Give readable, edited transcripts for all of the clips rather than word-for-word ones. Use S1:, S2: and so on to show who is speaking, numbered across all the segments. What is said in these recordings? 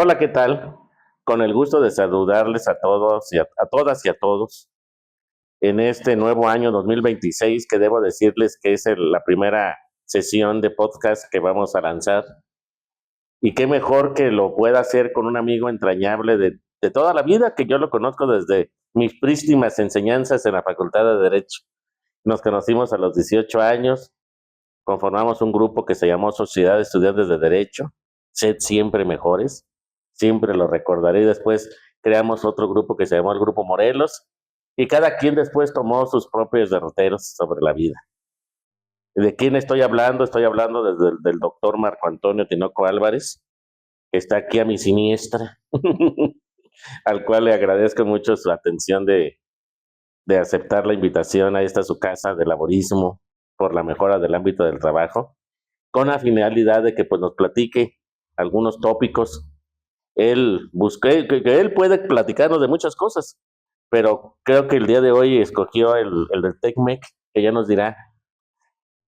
S1: Hola, ¿qué tal? Con el gusto de saludarles a todos a todas y a todos en este nuevo año 2026, que debo decirles que es la primera sesión de podcast que vamos a lanzar. Y qué mejor que lo pueda hacer con un amigo entrañable de toda la vida, que yo lo conozco desde mis prístinas enseñanzas en la Facultad de Derecho. Nos conocimos a los 18 años, conformamos un grupo que se llamó Sociedad de Estudiantes de Derecho, Sed Siempre Mejores, siempre lo recordaré. Y después creamos otro grupo que se llamó el Grupo Morelos, y cada quien después tomó sus propios derroteros sobre la vida. ¿De quién estoy hablando? Estoy hablando del doctor Marco Antonio Tinoco Álvarez, que está aquí a mi siniestra, al cual le agradezco mucho su atención de aceptar la invitación a esta su casa de laborismo por la mejora del ámbito del trabajo, con la finalidad de que pues, nos platique algunos tópicos. Él busqué que él puede platicarnos de muchas cosas, pero creo que el día de hoy escogió el del TECMEC, que ya nos dirá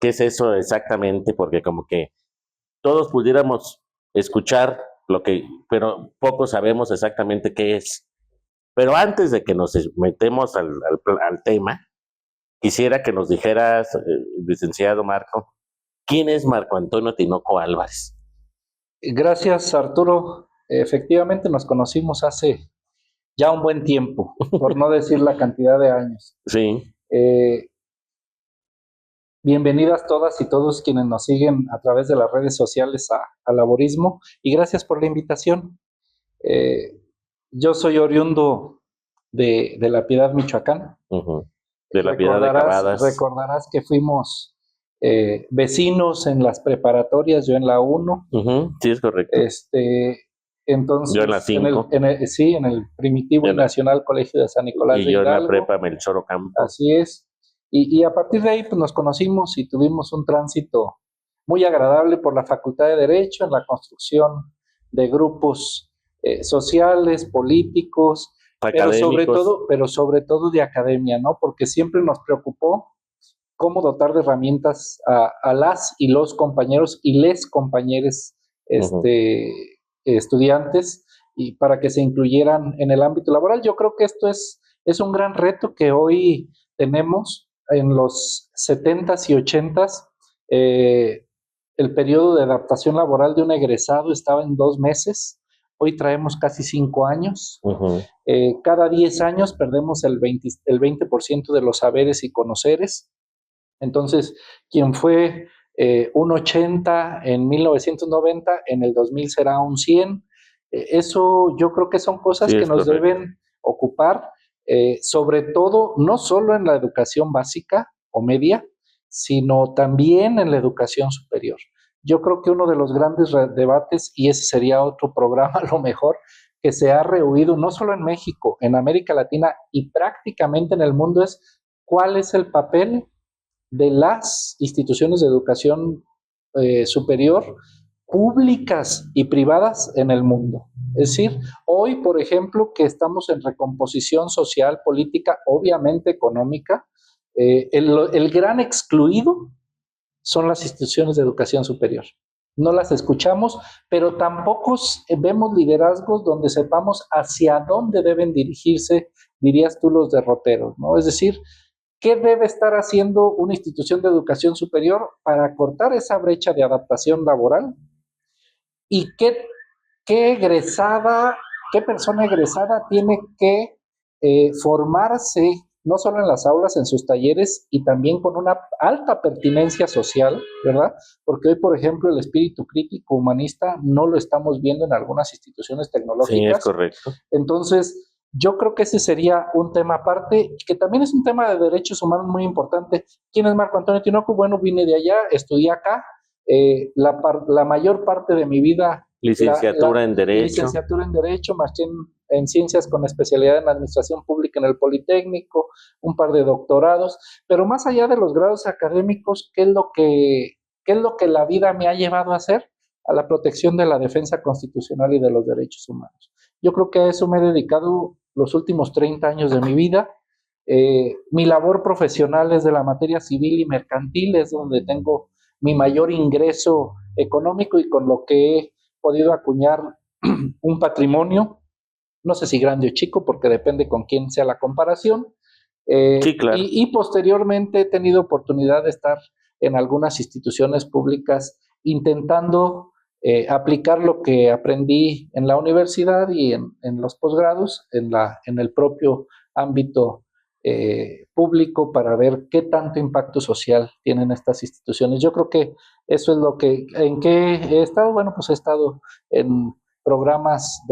S1: qué es eso exactamente, porque como que todos pudiéramos escuchar pero poco sabemos exactamente qué es. Pero antes de que nos metemos al tema, quisiera que nos dijeras, licenciado Marco, ¿quién es Marco Antonio Tinoco Álvarez?
S2: Gracias, Arturo. Efectivamente nos conocimos hace ya un buen tiempo, por no decir la cantidad de años.
S1: Sí.
S2: Bienvenidas todas y todos quienes nos siguen a través de las redes sociales a Laborismo, y gracias por la invitación. Yo soy oriundo de La Piedad, Michoacán.
S1: Uh-huh. De La Piedad de Cavadas.
S2: Recordarás que fuimos vecinos en las preparatorias, yo en la 1.
S1: Uh-huh. Sí, es correcto.
S2: Entonces,
S1: yo en la 5.
S2: en el Primitivo y Nacional Colegio de San Nicolás de Hidalgo.
S1: Y yo en la prepa Melchor Ocampo.
S2: Así es. Y a partir de ahí pues nos conocimos y tuvimos un tránsito muy agradable por la Facultad de Derecho, en la construcción de grupos sociales, políticos, pero sobre todo de academia, ¿no? Porque siempre nos preocupó cómo dotar de herramientas a las y los compañeros y les compañeros estudiantes, y para que se incluyeran en el ámbito laboral. Yo creo que esto es un gran reto que hoy tenemos. En los 70s y 80s, el periodo de adaptación laboral de un egresado estaba en 2 meses. Hoy traemos casi 5 años.
S1: Uh-huh.
S2: Cada 10 años perdemos el 20% de los saberes y conoceres. Entonces, quien fue un 80 en 1990, en el 2000 será un 100. Eso yo creo que son cosas que nos deben ocupar, sobre todo, no solo en la educación básica o media, sino también en la educación superior. Yo creo que uno de los grandes debates, y ese sería otro programa a lo mejor, que se ha rehuido no solo en México, en América Latina y prácticamente en el mundo, es cuál es el papel de las instituciones de educación superior, públicas y privadas en el mundo. Es decir, hoy, por ejemplo, que estamos en recomposición social, política, obviamente económica, el gran excluido son las instituciones de educación superior. No las escuchamos, pero tampoco vemos liderazgos donde sepamos hacia dónde deben dirigirse, dirías tú, los derroteros, ¿no? Es decir, ¿qué debe estar haciendo una institución de educación superior para cortar esa brecha de adaptación laboral? ¿Y qué persona egresada tiene que formarse, no solo en las aulas, en sus talleres, y también con una alta pertinencia social, ¿verdad? Porque hoy, por ejemplo, el espíritu crítico humanista no lo estamos viendo en algunas instituciones tecnológicas.
S1: Sí, es correcto.
S2: Entonces, yo creo que ese sería un tema aparte, que también es un tema de derechos humanos muy importante. ¿Quién es Marco Antonio Tinoco? Bueno, vine de allá, estudié acá, la mayor parte de mi vida.
S1: Licenciatura en Derecho.
S2: Licenciatura en Derecho, más en Ciencias con especialidad en Administración Pública en el Politécnico, un par de doctorados, pero más allá de los grados académicos, ¿qué es lo que la vida me ha llevado a hacer? A la protección de la defensa constitucional y de los derechos humanos. Yo creo que a eso me he dedicado los últimos 30 años de mi vida. Mi labor profesional es de la materia civil y mercantil, es donde tengo mi mayor ingreso económico y con lo que he podido acuñar un patrimonio, no sé si grande o chico, porque depende con quién sea la comparación.
S1: Sí, claro.
S2: Y posteriormente he tenido oportunidad de estar en algunas instituciones públicas intentando aplicar lo que aprendí en la universidad y en los posgrados, en el propio ámbito público, para ver qué tanto impacto social tienen estas instituciones. Yo creo que eso es lo que, en qué he estado. Bueno, pues he estado en programas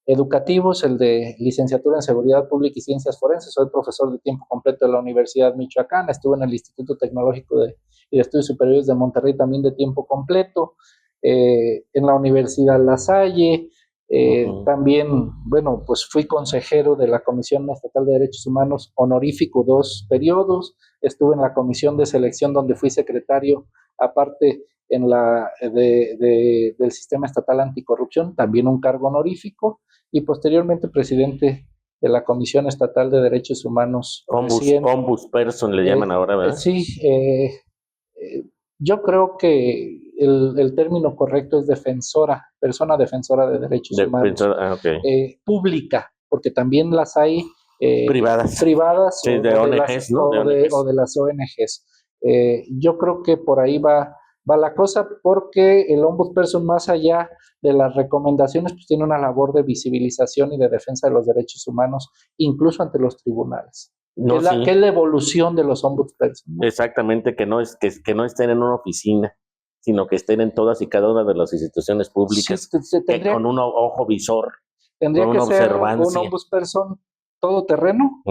S2: educativos, el de licenciatura en Seguridad Pública y Ciencias Forenses. Soy profesor de tiempo completo de la Universidad Michoacán. Estuve en el Instituto Tecnológico y de Estudios Superiores de Monterrey también de tiempo completo. En la Universidad La Salle. También, bueno, pues fui consejero de la Comisión Estatal de Derechos Humanos honorífico 2 periodos. Estuve en la comisión de selección donde fui secretario, aparte del Sistema Estatal Anticorrupción, también un cargo honorífico, y posteriormente presidente de la Comisión Estatal de Derechos Humanos.
S1: Ombudsperson le llaman ahora, ¿verdad?
S2: Sí, yo creo que el término correcto es persona defensora de derechos humanos.
S1: Okay.
S2: Pública, porque también las hay
S1: privadas
S2: sí,
S1: de ONGs, ¿no?
S2: O de las ONGs. Yo creo que por ahí va la cosa, porque el ombudsperson, más allá de las recomendaciones, pues tiene una labor de visibilización y de defensa de los derechos humanos, incluso ante los tribunales.
S1: No,
S2: ¿Qué es la evolución de los ombudsperson?
S1: ¿no? Exactamente, que no estén en una oficina, sino que estén en todas y cada una de las instituciones públicas, sí, con un ojo visor,
S2: tendría que ser un ombudsperson todoterreno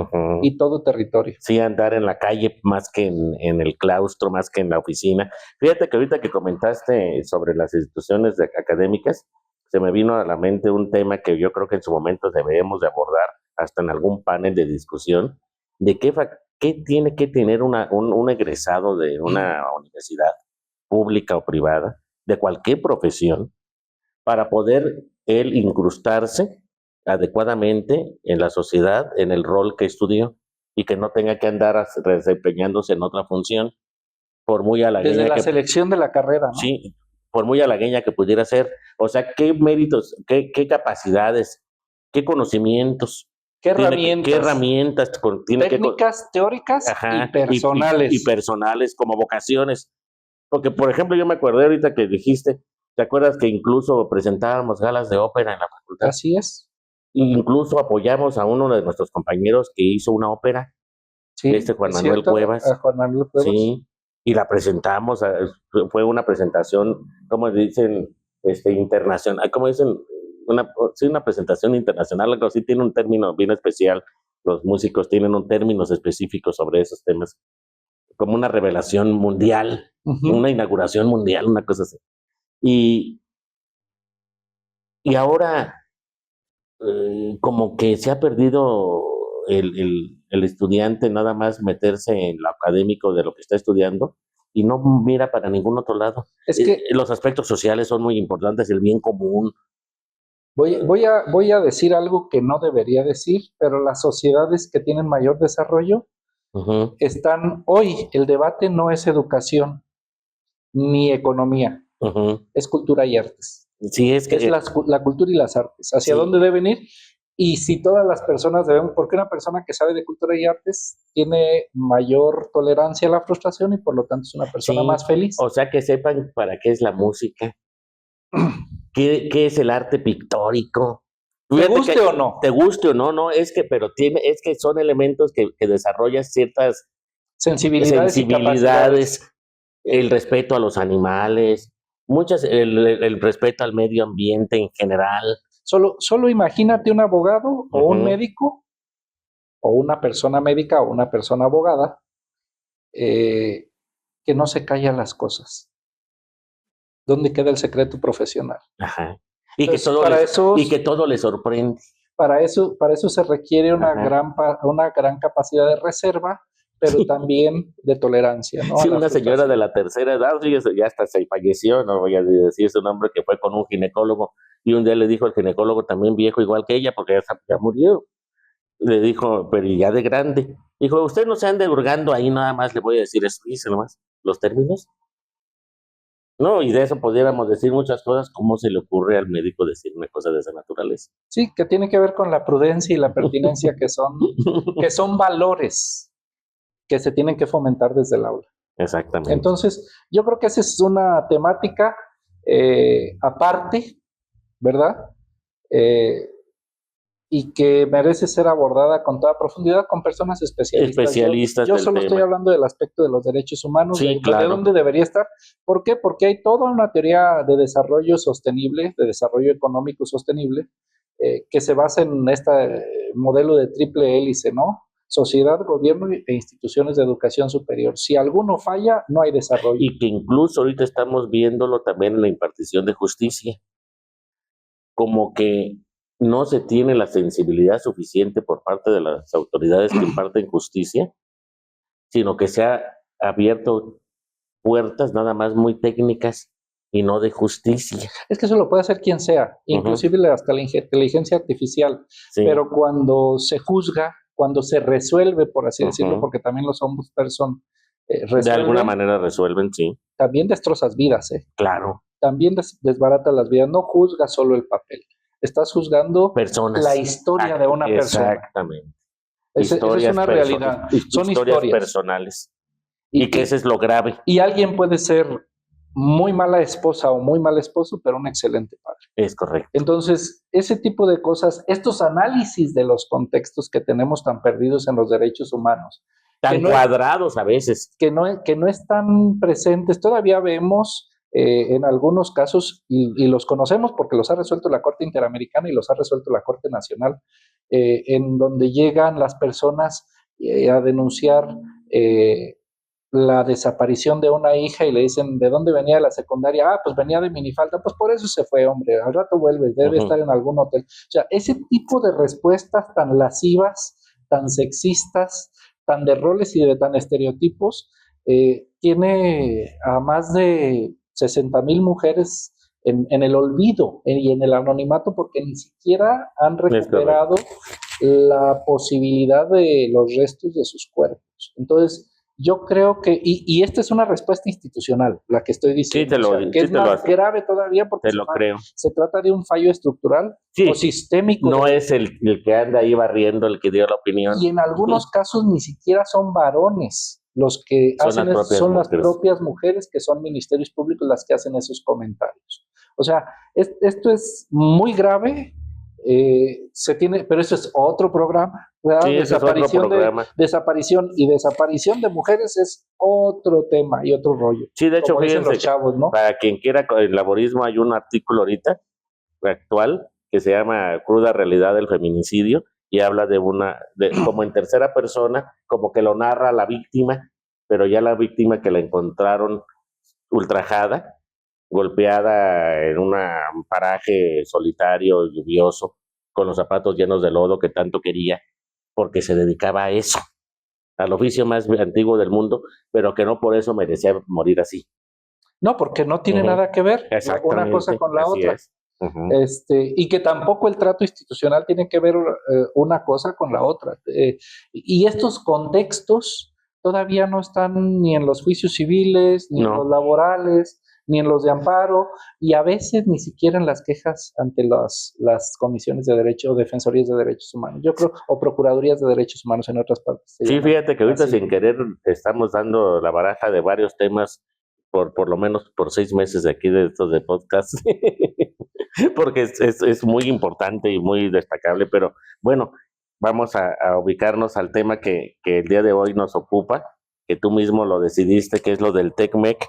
S2: y todo territorio.
S1: Sí, andar en la calle más que en el claustro, más que en la oficina. Fíjate que ahorita que comentaste sobre las instituciones académicas, se me vino a la mente un tema que yo creo que en su momento debemos de abordar hasta en algún panel de discusión, de qué tiene que tener un egresado de una universidad pública o privada, de cualquier profesión, para poder él incrustarse adecuadamente en la sociedad, en el rol que estudió, y que no tenga que andar desempeñándose en otra función, por muy halagueña.
S2: Desde la selección de la carrera, ¿no?
S1: Sí, por muy halagueña que pudiera ser. O sea, qué méritos, qué capacidades, qué conocimientos,
S2: qué herramientas,
S1: técnicas,
S2: teóricas y personales.
S1: Y personales como vocaciones. Porque, por ejemplo, yo me acordé ahorita que dijiste, ¿te acuerdas que incluso presentábamos galas de ópera en la facultad?
S2: Así es.
S1: Incluso apoyamos a uno de nuestros compañeros que hizo una ópera,
S2: sí,
S1: Juan Manuel Cuevas.
S2: Juan Manuel Cuevas.
S1: Sí, y la presentamos, fue una presentación, como dicen, internacional, como dicen, una presentación internacional, algo así, tiene un término bien especial, los músicos tienen un términos específicos sobre esos temas, como una revelación mundial, una inauguración mundial, una cosa así. Y ahora, como que se ha perdido el estudiante nada más meterse en lo académico de lo que está estudiando y no mira para ningún otro lado.
S2: Es que
S1: los aspectos sociales son muy importantes, el bien común.
S2: Voy a decir algo que no debería decir, pero las sociedades que tienen mayor desarrollo están hoy, el debate no es educación ni economía, es cultura y artes.
S1: Sí, es
S2: la cultura y las artes, hacia dónde deben ir. Y si todas las personas debemos, porque una persona que sabe de cultura y artes tiene mayor tolerancia a la frustración y por lo tanto es una persona más feliz.
S1: O sea, que sepan para qué es la música, qué es el arte pictórico.
S2: ¿Te guste o no?
S1: Te guste o no, no, es que son elementos que desarrollan ciertas sensibilidades, el respeto a los animales, el respeto al medio ambiente en general.
S2: Solo imagínate un abogado o un médico o una persona médica o una persona abogada que no se calla las cosas. ¿Dónde queda el secreto profesional?
S1: Ajá. Y que todo le sorprende.
S2: Para eso se requiere una gran capacidad de reserva, pero también de tolerancia, ¿no?
S1: Sí, una señora de la tercera edad, ya hasta se falleció, no voy a decir su nombre, que fue con un ginecólogo, y un día le dijo al ginecólogo, también viejo igual que ella, porque ya murió, le dijo, pero ya de grande, dijo, usted no se ande hurgando ahí, nada más le voy a decir eso, dice nomás, los términos. No, y de eso pudiéramos decir muchas cosas. ¿Cómo se le ocurre al médico decir una cosa de esa naturaleza?
S2: Sí, que tiene que ver con la prudencia y la pertinencia, que son valores que se tienen que fomentar desde el aula.
S1: Exactamente.
S2: Entonces, yo creo que esa es una temática aparte, ¿verdad? Y que merece ser abordada con toda profundidad con personas especialistas. Yo solo estoy hablando del aspecto de los derechos humanos,
S1: sí, claro.
S2: de dónde debería estar. ¿Por qué? Porque hay toda una teoría de desarrollo sostenible, de desarrollo económico sostenible, que se basa en este modelo de triple hélice, ¿no? Sociedad, gobierno e instituciones de educación superior. Si alguno falla, no hay desarrollo.
S1: Y que incluso ahorita estamos viéndolo también en la impartición de justicia. Como que no se tiene la sensibilidad suficiente por parte de las autoridades que imparten justicia, sino que se ha abierto puertas nada más muy técnicas y no de justicia.
S2: Es que eso lo puede hacer quien sea, inclusive hasta la inteligencia artificial, sí. Pero cuando se juzga, cuando se resuelve, por así decirlo, porque también los ombudsperson
S1: resuelven, de alguna manera resuelven, sí.
S2: También destrozas vidas,
S1: Claro.
S2: También desbarata las vidas, no juzgas solo el papel, estás juzgando
S1: personas,
S2: la historia de una persona.
S1: Exactamente.
S2: Esa es una realidad. Son historias
S1: personales. Y que ese es lo grave.
S2: Y alguien puede ser muy mala esposa o muy mal esposo, pero un excelente padre.
S1: Es correcto.
S2: Entonces, ese tipo de cosas, estos análisis de los contextos que tenemos tan perdidos en los derechos humanos,
S1: tan cuadrados a veces,
S2: que no están presentes, todavía vemos en algunos casos, y los conocemos porque los ha resuelto la Corte Interamericana y los ha resuelto la Corte Nacional, en donde llegan las personas a denunciar la desaparición de una hija y le dicen, ¿de dónde venía de la secundaria? Ah, pues venía de minifalda, pues por eso se fue, hombre, al rato vuelve, debe estar en algún hotel. O sea, ese tipo de respuestas tan lascivas, tan sexistas, tan de roles y de tan estereotipos, tiene a más de 60,000 mujeres en el olvido y en el anonimato porque ni siquiera han recuperado la posibilidad de los restos de sus cuerpos. Entonces, yo creo que, y esta es una respuesta institucional, la que estoy diciendo, que es más grave todavía porque se trata de un fallo estructural o sistémico.
S1: No es el que anda ahí barriendo el que dio la opinión.
S2: Y en algunos casos ni siquiera son varones los que hacen eso, son las propias mujeres que son ministerios públicos las que hacen esos comentarios. O sea, esto es muy grave. Pero eso es otro programa, ¿verdad?
S1: Sí,
S2: Desaparición de mujeres es otro tema y otro rollo.
S1: Sí, de hecho, fíjense, los chavos, ¿no? Para quien quiera el laborismo, hay un artículo ahorita actual que se llama Cruda Realidad del Feminicidio y habla de como en tercera persona, como que lo narra la víctima, pero ya la víctima que la encontraron ultrajada, golpeada en un paraje solitario, lluvioso, con los zapatos llenos de lodo que tanto quería, porque se dedicaba a eso, al oficio más antiguo del mundo, pero que no por eso merecía morir así.
S2: No, porque no tiene nada que ver una cosa con la otra. Y que tampoco el trato institucional tiene que ver una cosa con la otra. Y estos contextos todavía no están ni en los juicios civiles, ni en los laborales, ni en los de amparo, y a veces ni siquiera en las quejas ante las comisiones de derecho o defensorías de derechos humanos, yo creo, o procuradurías de derechos humanos en otras partes.
S1: Sí, fíjate que ahorita sin querer estamos dando la baraja de varios temas por lo menos por 6 meses de aquí de estos de podcast, porque es muy importante y muy destacable, pero bueno, vamos a ubicarnos al tema que el día de hoy nos ocupa, que tú mismo lo decidiste, que es lo del TECMEC,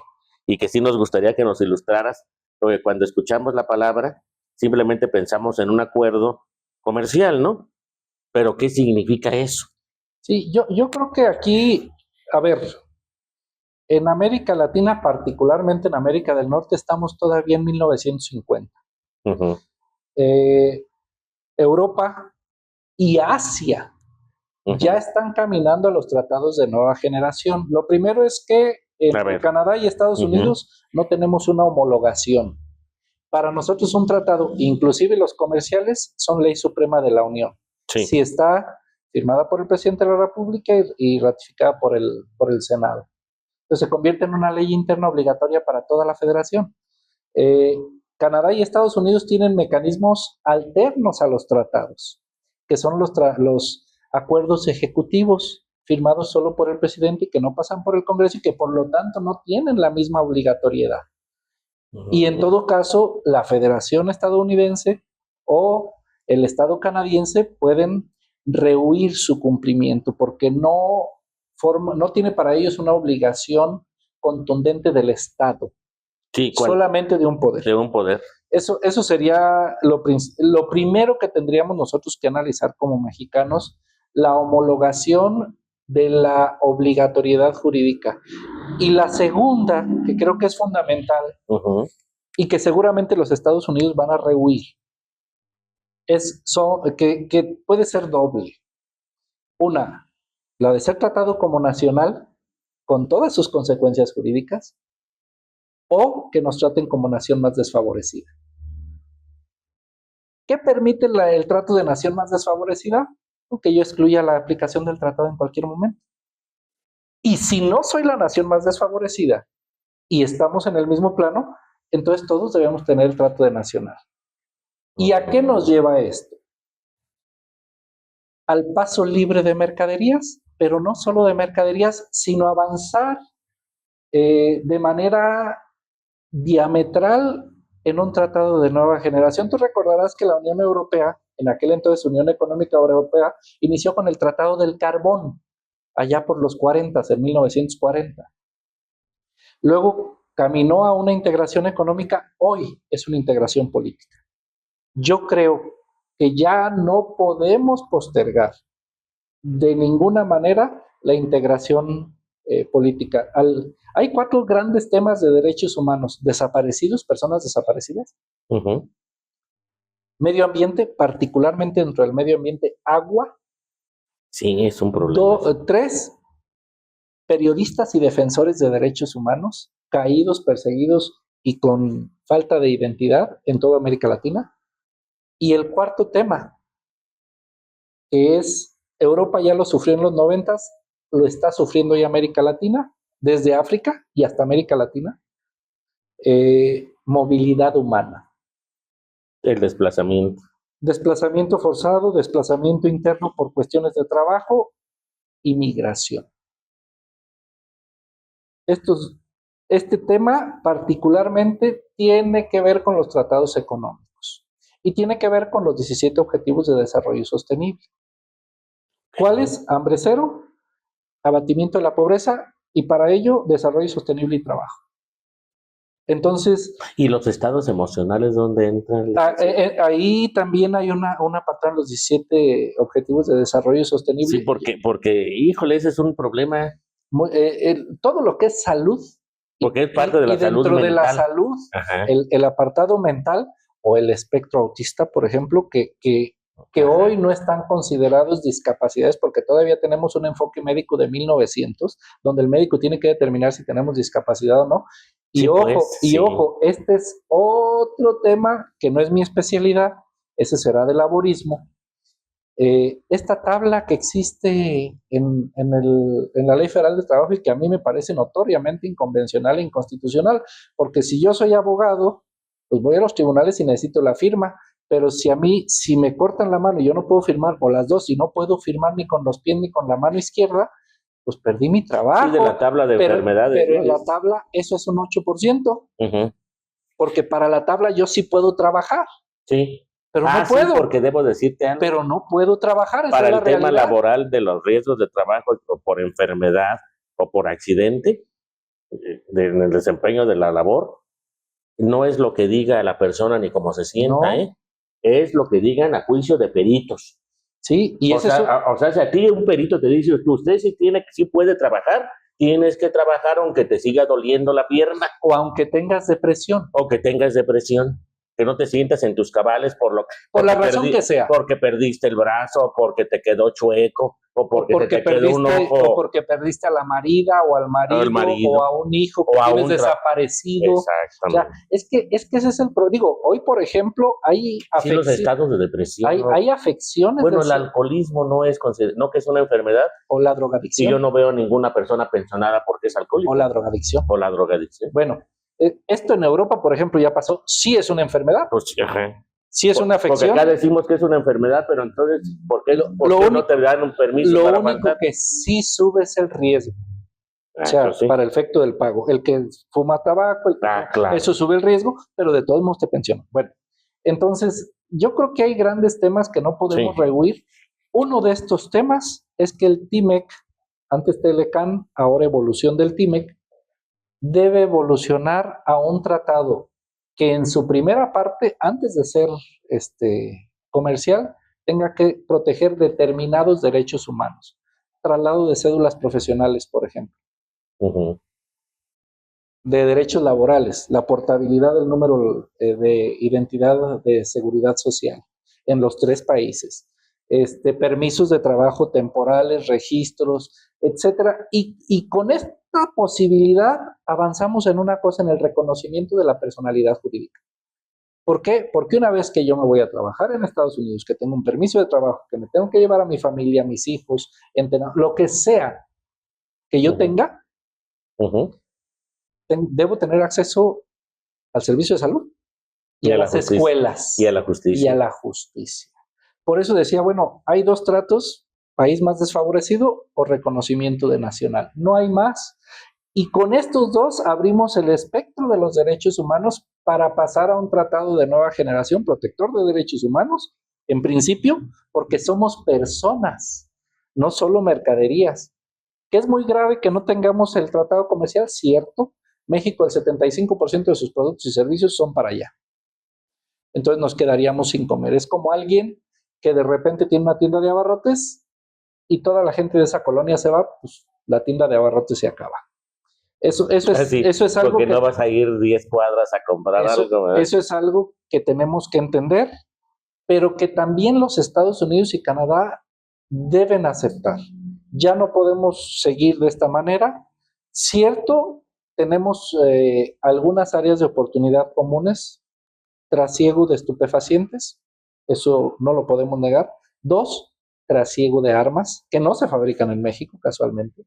S1: y que sí nos gustaría que nos ilustraras, porque cuando escuchamos la palabra, simplemente pensamos en un acuerdo comercial, ¿no? Pero ¿qué significa eso?
S2: Sí, yo creo que aquí, a ver, en América Latina, particularmente en América del Norte, estamos todavía en 1950. Europa y Asia ya están caminando a los tratados de nueva generación. Lo primero es que entre Canadá y Estados Unidos no tenemos una homologación. Para nosotros un tratado, inclusive los comerciales, son ley suprema de la Unión.
S1: Sí.
S2: Si está firmada por el presidente de la República y ratificada por el Senado. Entonces se convierte en una ley interna obligatoria para toda la federación. Canadá y Estados Unidos tienen mecanismos alternos a los tratados, que son los acuerdos ejecutivos firmados solo por el presidente y que no pasan por el Congreso y que por lo tanto no tienen la misma obligatoriedad. Y en todo caso, la Federación estadounidense o el Estado canadiense pueden rehuir su cumplimiento porque no tiene para ellos una obligación contundente del Estado.
S1: Sí,
S2: solamente de un poder.
S1: De un poder.
S2: Eso sería lo primero que tendríamos nosotros que analizar como mexicanos, la homologación de la obligatoriedad jurídica. Y la segunda, que creo que es fundamental, y que seguramente los Estados Unidos van a rehuir, que puede ser doble. Una, la de ser tratado como nacional, con todas sus consecuencias jurídicas, o que nos traten como nación más desfavorecida. ¿Qué permite el trato de nación más desfavorecida? Que yo excluya la aplicación del tratado en cualquier momento. Y si no soy la nación más desfavorecida y estamos en el mismo plano, entonces todos debemos tener el trato de nacional. ¿Y a qué nos lleva esto? Al paso libre de mercaderías, pero no solo de mercaderías, sino avanzar de manera diametral en un tratado de nueva generación. Tú recordarás que la Unión Europea, en aquel entonces Unión Económica Europea, inició con el Tratado del Carbón, allá por los 40, en 1940. Luego caminó a una integración económica, hoy es una integración política. Yo creo que ya no podemos postergar de ninguna manera la integración política. Hay 4 grandes temas de derechos humanos: desaparecidos, personas desaparecidas, medio ambiente, particularmente dentro del medio ambiente, agua.
S1: Sí, es un problema.
S2: 3, periodistas y defensores de derechos humanos caídos, perseguidos y con falta de identidad en toda América Latina. Y el 4 tema, que es Europa ya lo sufrió en los 90s, lo está sufriendo ya América Latina, desde África y hasta América Latina, movilidad humana.
S1: El desplazamiento.
S2: Desplazamiento forzado, desplazamiento interno por cuestiones de trabajo y migración. Este tema particularmente tiene que ver con los tratados económicos y tiene que ver con los 17 Objetivos de Desarrollo Sostenible. ¿Cuáles? Hambre cero, abatimiento de la pobreza y para ello desarrollo sostenible y trabajo. Entonces...
S1: ¿Y los estados emocionales dónde entran?
S2: Ahí también hay una apartado en los 17 Objetivos de Desarrollo Sostenible.
S1: Sí, porque híjole, ese es un problema.
S2: Todo lo que es salud.
S1: Porque es parte de la salud mental.
S2: Dentro de la salud, el apartado mental o el espectro autista, por ejemplo, que hoy no están considerados discapacidades porque todavía tenemos un enfoque médico de 1900, donde el médico tiene que determinar si tenemos discapacidad o no. Y sí, ojo, este es otro tema que no es mi especialidad, ese será del laborismo. Esta tabla que existe en la Ley Federal de Trabajo y que a mí me parece notoriamente inconvencional e inconstitucional, porque si yo soy abogado, pues voy a los tribunales y necesito la firma, pero si me cortan la mano y yo no puedo firmar, o las dos, y no puedo firmar ni con los pies ni con la mano izquierda, pues perdí mi trabajo.
S1: Sí, de la tabla de enfermedades.
S2: Pero en la tabla eso es un 8%, porque para la tabla yo sí puedo trabajar.
S1: Sí.
S2: Pero no puedo.
S1: Sí, porque debo decirte algo.
S2: Pero no puedo trabajar.
S1: Para el tema laboral de los riesgos de trabajo o por enfermedad o por accidente en el desempeño de la labor, no es lo que diga la persona ni cómo se sienta, no. Es lo que digan a juicio de peritos.
S2: Sí, y
S1: o sea, si a ti un perito te dice, usted sí puede trabajar, tienes que trabajar aunque te siga doliendo la pierna.
S2: O aunque tengas depresión.
S1: O que tengas depresión. que no te sientas en tus cabales
S2: por la razón que sea.
S1: Porque perdiste el brazo, porque te quedó chueco, o porque te quedó un ojo.
S2: O porque perdiste a la marida, o al marido, o a un hijo que tienes desaparecido.
S1: Exactamente.
S2: O sea, es que ese es el digo, hoy, por ejemplo, hay
S1: sí, los estados de depresión.
S2: Hay afecciones.
S1: Bueno, el alcoholismo no que es una enfermedad.
S2: O la drogadicción.
S1: Y yo no veo ninguna persona pensionada porque es alcohólico.
S2: O la drogadicción.
S1: Bueno,
S2: esto en Europa, por ejemplo, ya pasó. Sí es una enfermedad.
S1: Pues sí, ajá.
S2: Sí es una afección.
S1: Porque acá decimos que es una enfermedad, pero entonces, ¿por qué no te dan un permiso
S2: para
S1: aguantar?
S2: Lo único que sí sube es el riesgo. O sea, sí, para el efecto del pago. El que fuma tabaco,
S1: claro.
S2: Eso sube el riesgo, pero de todos modos te pensiona. Bueno, entonces, yo creo que hay grandes temas que no podemos rehuir. Uno de estos temas es que el TIMEC, antes Telecan, ahora evolución del TIMEC, debe evolucionar a un tratado que en su primera parte, antes de ser comercial, tenga que proteger determinados derechos humanos. Traslado de cédulas profesionales, por ejemplo. De derechos laborales, la portabilidad del número de identidad de seguridad social en los 3 países. Permisos de trabajo temporales, registros, etcétera. Y con esta posibilidad avanzamos en una cosa, en el reconocimiento de la personalidad jurídica. ¿Por qué? Porque una vez que yo me voy a trabajar en Estados Unidos, que tengo un permiso de trabajo, que me tengo que llevar a mi familia, a mis hijos, lo que sea que yo tenga, debo tener acceso al servicio de salud y a las escuelas
S1: y a la
S2: justicia. Por eso decía, bueno, hay 2 tratos: país más desfavorecido o reconocimiento de nacional. No hay más. Y con estos 2 abrimos el espectro de los derechos humanos para pasar a un tratado de nueva generación, protector de derechos humanos, en principio, porque somos personas, no solo mercaderías. Que es muy grave que no tengamos el tratado comercial, cierto. México, el 75% de sus productos y servicios son para allá. Entonces nos quedaríamos sin comer. Es como alguien que de repente tiene una tienda de abarrotes y toda la gente de esa colonia se va, pues la tienda de abarrotes se acaba. Eso es algo
S1: porque no vas a ir 10 cuadras a comprar algo.
S2: Eso es algo que tenemos que entender, pero que también los Estados Unidos y Canadá deben aceptar. Ya no podemos seguir de esta manera. Cierto, tenemos algunas áreas de oportunidad comunes: trasiego de estupefacientes, eso no lo podemos negar. 2, trasiego de armas, que no se fabrican en México, casualmente.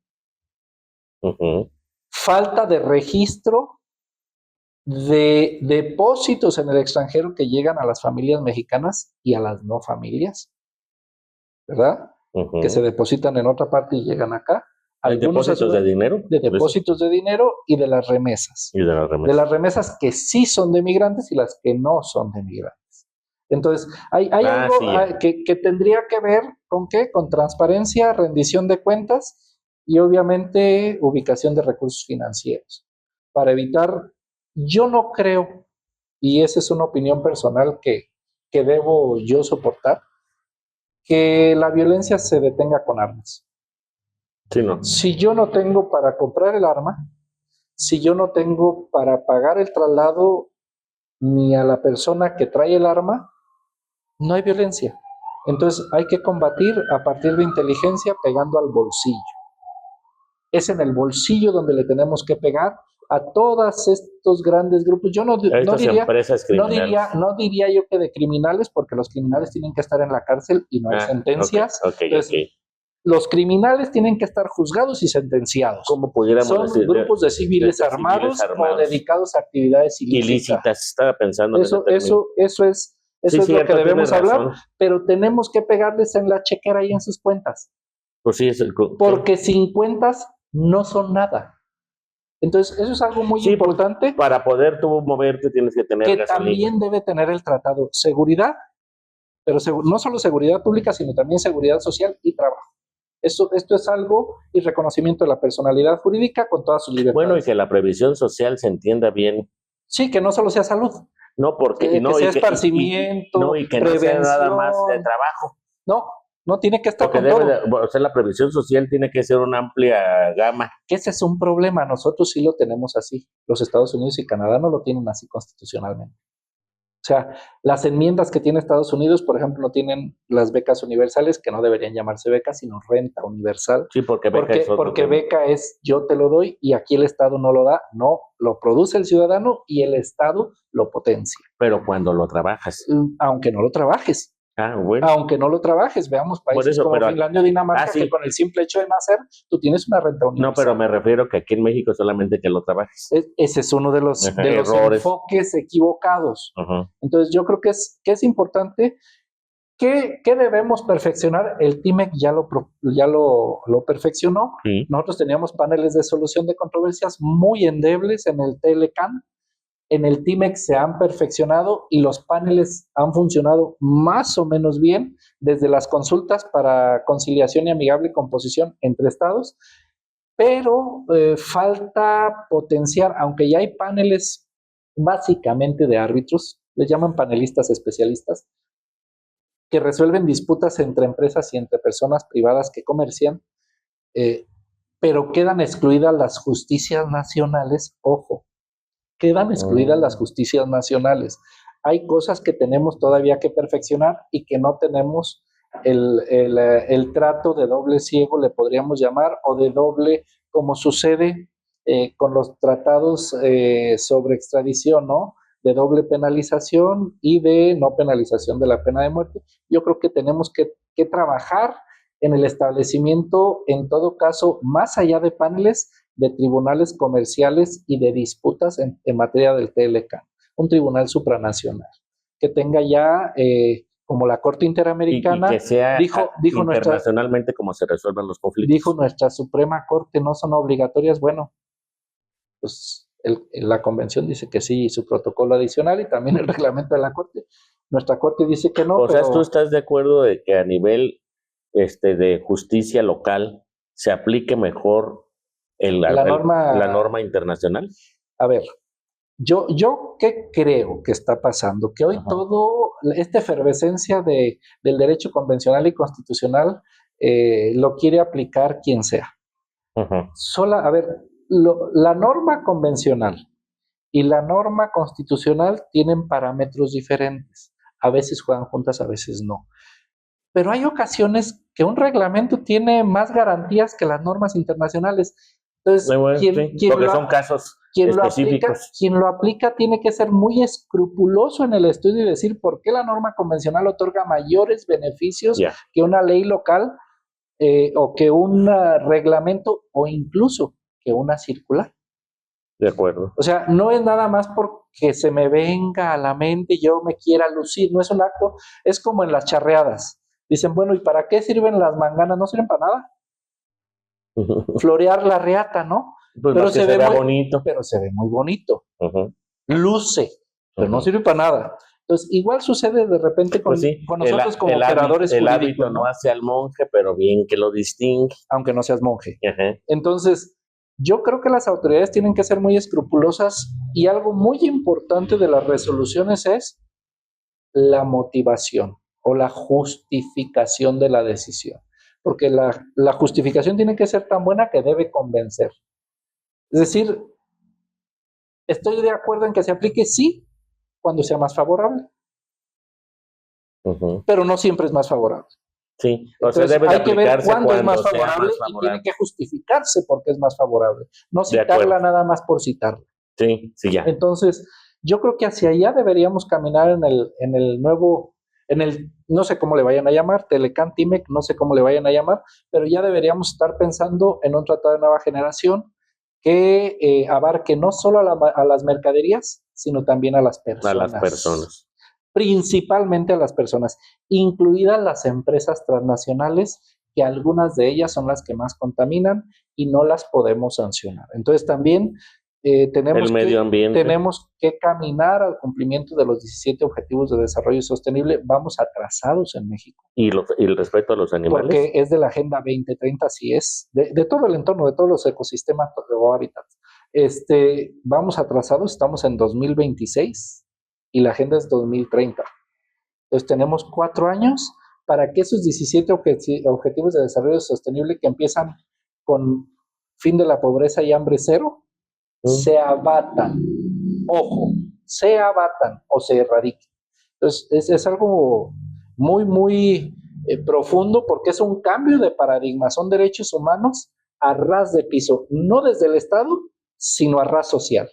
S2: Falta de registro de depósitos en el extranjero que llegan a las familias mexicanas y a las no familias, ¿verdad? Que se depositan en otra parte y llegan acá.
S1: ¿Hay depósitos de dinero?
S2: De depósitos de dinero y de las remesas. De las remesas que sí son de migrantes y las que no son de migrantes. Entonces, hay algo que tendría que ver con ¿qué? Con transparencia, rendición de cuentas y obviamente ubicación de recursos financieros. Para evitar, yo no creo, y esa es una opinión personal que debo yo soportar, que la violencia se detenga con armas.
S1: Sí, no.
S2: Si yo no tengo para comprar el arma, si yo no tengo para pagar el traslado ni a la persona que trae el arma, no hay violencia. Entonces hay que combatir a partir de inteligencia pegando al bolsillo. Es en el bolsillo donde le tenemos que pegar a todos estos grandes grupos. Yo no diría yo que de criminales, porque los criminales tienen que estar en la cárcel y no hay sentencias.
S1: Okay.
S2: Los criminales tienen que estar juzgados y sentenciados.
S1: ¿Cómo pudiéramos
S2: decir? Son grupos de civiles armados o dedicados a actividades ilícitas.
S1: Estaba pensando en
S2: eso es lo que debemos hablar, pero tenemos que pegarles en la chequera y en sus cuentas.
S1: Pues sí,
S2: porque sin cuentas no son nada. Entonces, eso es algo muy importante.
S1: Pues, para poder tú moverte tienes que tener gasolina.
S2: También debe tener el tratado seguridad, pero no solo seguridad pública, sino también seguridad social y trabajo. Esto es algo y reconocimiento de la personalidad jurídica con todas sus libertades.
S1: Bueno, y que la previsión social se entienda bien.
S2: Sí, que no solo sea salud.
S1: No, porque
S2: que sea esparcimiento,
S1: y que no sea nada más de trabajo.
S2: No tiene que estar
S1: porque
S2: con todo.
S1: O sea, la previsión social tiene que ser una amplia gama.
S2: Que ese es un problema. Nosotros sí lo tenemos así. Los Estados Unidos y Canadá no lo tienen así constitucionalmente. O sea, las enmiendas que tiene Estados Unidos, por ejemplo, no tienen las becas universales, que no deberían llamarse becas, sino renta universal.
S1: Sí, porque beca es otro
S2: Porque
S1: tema.
S2: beca es yo te lo doy y aquí el Estado no lo da, no, lo produce el ciudadano y el Estado lo potencia.
S1: Pero cuando lo trabajas.
S2: Aunque no lo trabajes.
S1: Bueno.
S2: Aunque no lo trabajes, veamos países
S1: eso,
S2: como Finlandia o Dinamarca,
S1: sí,
S2: que con el simple hecho de nacer, tú tienes una renta universal.
S1: No, pero me refiero que aquí en México solamente que lo trabajes.
S2: Ese es uno de los enfoques equivocados. Entonces yo creo que es importante. ¿Qué debemos perfeccionar? El TIMEC ya lo perfeccionó.
S1: Sí.
S2: Nosotros teníamos paneles de solución de controversias muy endebles en el TLCAN. En el TIMEC se han perfeccionado y los paneles han funcionado más o menos bien, desde las consultas para conciliación y amigable composición entre estados, pero falta potenciar, aunque ya hay paneles básicamente de árbitros, les llaman panelistas especialistas, que resuelven disputas entre empresas y entre personas privadas que comercian, pero quedan excluidas las justicias nacionales, ojo, quedan excluidas las justicias nacionales. Hay cosas que tenemos todavía que perfeccionar y que no tenemos el trato de doble ciego, le podríamos llamar, o de doble, como sucede con los tratados sobre extradición, ¿no? De doble penalización y de no penalización de la pena de muerte. Yo creo que tenemos que trabajar en el establecimiento, en todo caso, más allá de paneles, de tribunales comerciales y de disputas en materia del TLCAN, un tribunal supranacional, que tenga ya, como la Corte Interamericana,
S1: y que sea
S2: dijo
S1: internacionalmente como se resuelvan los conflictos.
S2: Dijo nuestra Suprema Corte, no son obligatorias. Bueno, pues la Convención dice que sí, y su protocolo adicional, y también el reglamento de la Corte. Nuestra Corte dice que no.
S1: O sea, ¿tú estás de acuerdo de que a nivel de justicia local se aplique mejor la norma internacional?
S2: A ver, yo ¿qué creo que está pasando? Que hoy todo, esta efervescencia del derecho convencional y constitucional lo quiere aplicar quien sea. A ver, la norma convencional y la norma constitucional tienen parámetros diferentes. A veces juegan juntas, a veces no. Pero hay ocasiones que un reglamento tiene más garantías que las normas internacionales. Entonces,
S1: porque son casos específicos.
S2: Quien lo aplica tiene que ser muy escrupuloso en el estudio y decir por qué la norma convencional otorga mayores beneficios que una ley local o que un reglamento o incluso que una circular.
S1: De acuerdo.
S2: O sea, no es nada más porque se me venga a la mente y yo me quiera lucir, no es un acto, es como en las charreadas. Dicen, bueno, ¿y para qué sirven las manganas? No sirven para nada. Florear la reata, ¿no?
S1: Pues pero se ve bonito.
S2: Pero se ve muy bonito. Luce, pero no sirve para nada. Entonces, igual sucede de repente con nosotros como operadores jurídicos.
S1: El hábito no hace al monje, pero bien que lo distingue.
S2: Aunque no seas monje. Entonces, yo creo que las autoridades tienen que ser muy escrupulosas y algo muy importante de las resoluciones es la motivación o la justificación de la decisión. Porque la justificación tiene que ser tan buena que debe convencer. Es decir, estoy de acuerdo en que se aplique, sí, cuando sea más favorable. Pero no siempre es más favorable.
S1: Sí,
S2: entonces debe hay que ver cuándo es más favorable y tiene que justificarse porque es más favorable. No citarla nada más por citarla.
S1: Sí, ya.
S2: Entonces, yo creo que hacia allá deberíamos caminar en el nuevo, no sé cómo le vayan a llamar, TLCAN, TIMEC, no sé cómo le vayan a llamar, pero ya deberíamos estar pensando en un tratado de nueva generación que abarque no solo a las mercaderías, sino también a las personas.
S1: A las personas.
S2: Principalmente a las personas, incluidas las empresas transnacionales, que algunas de ellas son las que más contaminan y no las podemos sancionar. Entonces también tenemos que caminar al cumplimiento de los 17 Objetivos de Desarrollo Sostenible. Vamos atrasados en México.
S1: ¿Y el respeto a los animales?
S2: Porque es de la Agenda 2030, así es, de todo el entorno, de todos los ecosistemas o hábitats. Vamos atrasados, estamos en 2026 y la agenda es 2030. Entonces tenemos 4 años para que esos 17 Objetivos de Desarrollo Sostenible que empiezan con fin de la pobreza y hambre cero, se abatan. Ojo, se abatan o se erradiquen. Entonces, es algo muy, muy profundo porque es un cambio de paradigma. Son derechos humanos a ras de piso, no desde el Estado, sino a ras social.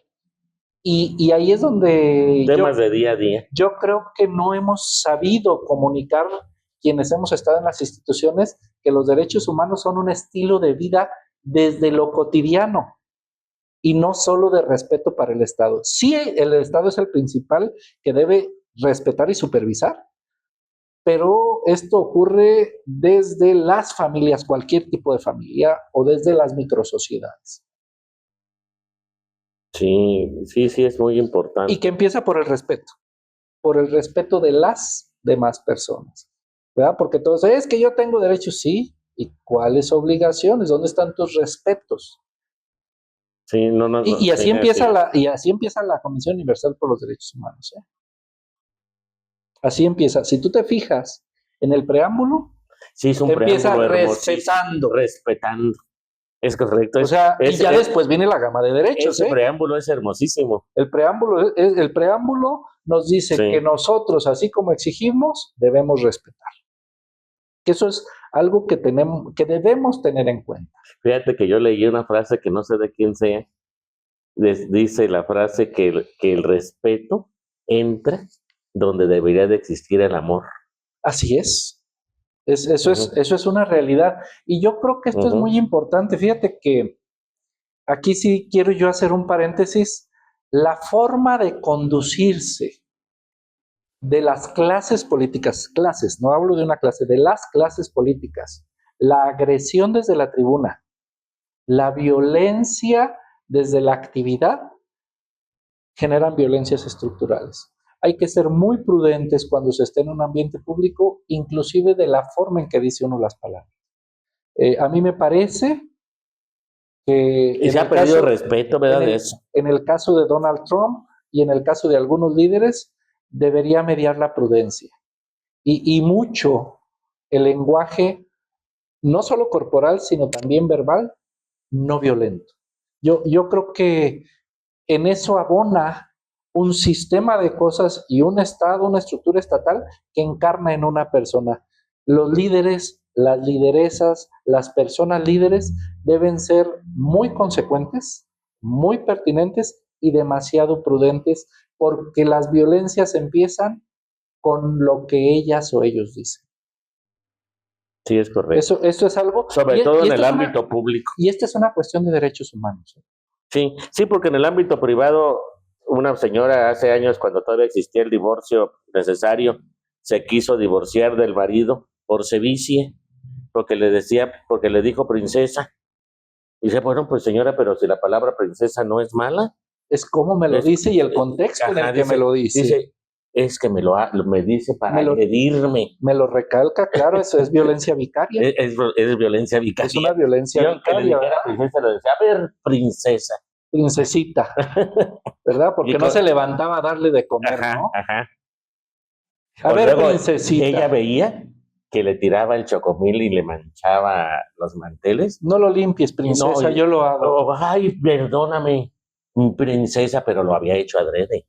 S2: Y ahí es donde
S1: temas de día a día.
S2: yo creo que no hemos sabido comunicar, quienes hemos estado en las instituciones, que los derechos humanos son un estilo de vida desde lo cotidiano y no solo de respeto para el Estado. Sí, el Estado es el principal que debe respetar y supervisar, pero esto ocurre desde las familias, cualquier tipo de familia, o desde las microsociedades.
S1: Sí, sí, sí, es muy importante.
S2: Y que empieza por el respeto de las demás personas, ¿verdad? Porque todos, es que yo tengo derechos, sí, ¿y cuáles obligaciones? ¿Dónde están tus respetos?
S1: Sí, no,
S2: Y así
S1: sí,
S2: empieza
S1: así
S2: la Convención Universal por los Derechos Humanos, ¿eh? Así empieza. Si tú te fijas en el preámbulo,
S1: sí, es un
S2: empieza
S1: preámbulo respetando. Es correcto.
S2: O sea, y ya después viene la gama de derechos,
S1: ese preámbulo es hermosísimo.
S2: El preámbulo nos dice
S1: Sí.
S2: que nosotros, así como exigimos, debemos respetar. Que eso es algo que debemos tener en cuenta.
S1: Fíjate que yo leí una frase que no sé de quién sea. Dice la frase que el respeto entra donde debería de existir el amor.
S2: Así es. Eso es una realidad. Y yo creo que esto es muy importante. Fíjate que aquí sí quiero yo hacer un paréntesis. La forma de conducirse de las clases políticas, no hablo de una clase, de las clases políticas, la agresión desde la tribuna, la violencia desde la actividad, generan violencias estructurales. Hay que ser muy prudentes cuando se esté en un ambiente público, inclusive de la forma en que dice uno las palabras. A mí me parece que...
S1: Y se ha perdido respeto, ¿verdad? De eso.
S2: En el caso de Donald Trump y en el caso de algunos líderes, debería mediar la prudencia. Y mucho el lenguaje, no solo corporal, sino también verbal, no violento. Yo creo que en eso abona un sistema de cosas y un Estado, una estructura estatal que encarna en una persona. Los líderes, las lideresas, las personas líderes deben ser muy consecuentes, muy pertinentes y demasiado prudentes, porque las violencias empiezan con lo que ellas o ellos dicen.
S1: Sí, es correcto.
S2: Eso es algo...
S1: Sobre todo en el ámbito público.
S2: Y esta es una cuestión de derechos humanos.
S1: Sí, porque en el ámbito privado, una señora hace años, cuando todavía existía el divorcio necesario, se quiso divorciar del marido por sevicie, porque le dijo princesa. Y dice, bueno, pues señora, pero si la palabra princesa no es mala.
S2: Es como me lo dice y el contexto en el que me lo dice.
S1: Dice, es que me dice para agredirme.
S2: Me lo recalca, claro, eso es violencia vicaria.
S1: Es violencia vicaria.
S2: Es una violencia vicaria.
S1: Princesa le decía, a ver, princesa.
S2: Princesita, ¿verdad? Porque no se levantaba a darle de comer, ¿no?
S1: Ajá.
S2: A ver, princesita.
S1: Ella veía que le tiraba el chocomil y le manchaba los manteles.
S2: No lo limpies, princesa, yo lo hago.
S1: Ay, perdóname, princesa, pero lo había hecho adrede.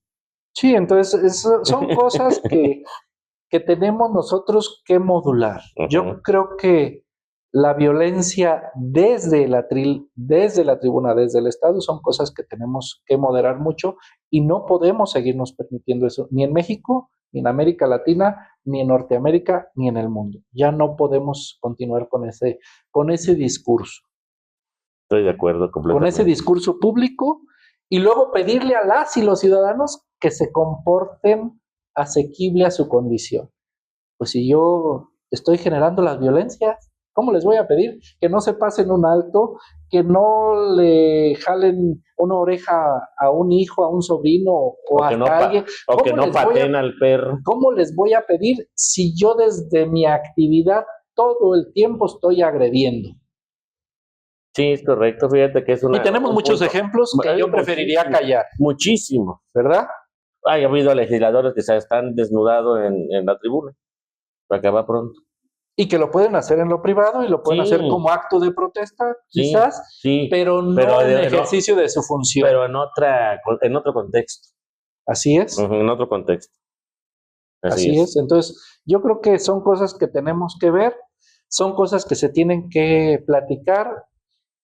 S2: Sí, entonces son cosas que tenemos nosotros que modular. Yo creo que la violencia desde la tribuna, desde el Estado, son cosas que tenemos que moderar mucho y no podemos seguirnos permitiendo eso, ni en México, ni en América Latina, ni en Norteamérica, ni en el mundo. Ya no podemos continuar con ese discurso.
S1: Estoy de acuerdo completamente.
S2: Con ese discurso público y luego pedirle a las y los ciudadanos que se comporten asequible a su condición. Pues si yo estoy generando las violencias, ¿cómo les voy a pedir que no se pasen un alto, que no le jalen una oreja a un hijo, a un sobrino o a alguien?
S1: O que no pateen al perro.
S2: ¿Cómo les voy a pedir si yo desde mi actividad todo el tiempo estoy agrediendo?
S1: Sí, es correcto, fíjate que es una...
S2: Y tenemos muchos ejemplos que yo preferiría callar.
S1: Muchísimo.
S2: ¿Verdad?
S1: Ha habido legisladores que se están desnudados en la tribuna. Para acabar pronto.
S2: Y que lo pueden hacer en lo privado y lo pueden hacer como acto de protesta, quizás, pero no en ejercicio de su función.
S1: Pero en otro contexto.
S2: Así es.
S1: En otro contexto.
S2: Así es. Entonces, yo creo que son cosas que tenemos que ver, son cosas que se tienen que platicar